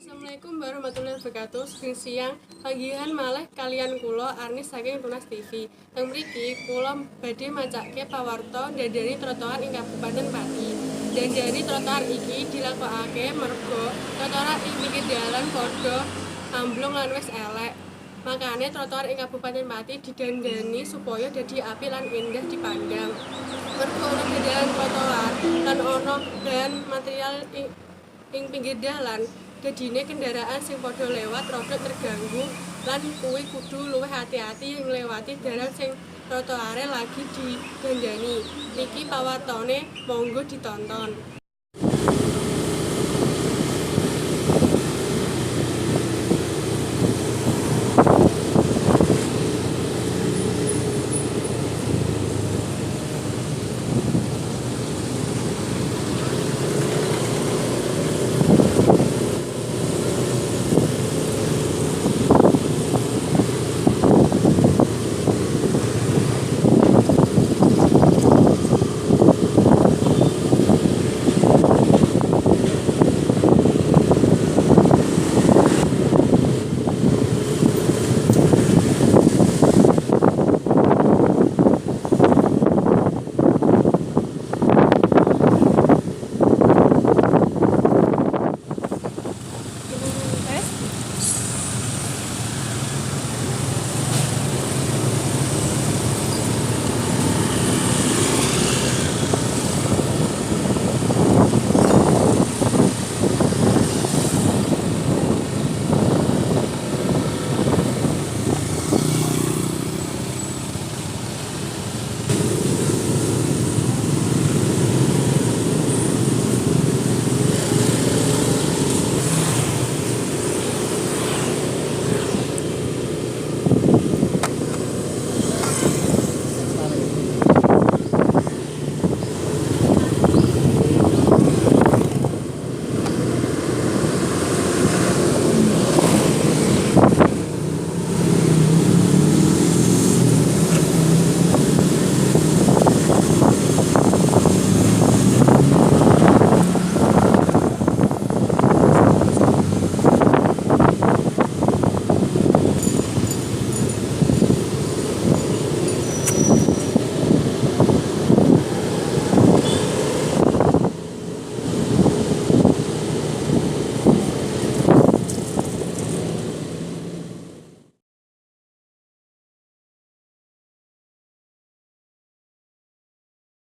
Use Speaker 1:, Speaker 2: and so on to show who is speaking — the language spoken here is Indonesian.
Speaker 1: Assalamualaikum warahmatullahi wabarakatuh. Sugeng siang. Panggihan malih kalian kula Arnis saking Tunas TV. Teng mriki kula badhe macake pawarta ndandani trotoar ing Kabupaten Pati. Dandani trotoar iki dilakokake merga trotoar ing pinggir dalan padha amblung lan wis elek. Makane trotoar ing Kabupaten Pati didandani supaya dadi apik lan indah dipandang. Merga ana dalan trotoar lan ana bahan material ing pinggir dalan. Dadine kendaraan sing padha lewat rada terganggu lan kuwi kudu luwih hati-hati nglewati dalan sing trotoare lagi didandani. Niki pawartane monggo ditonton.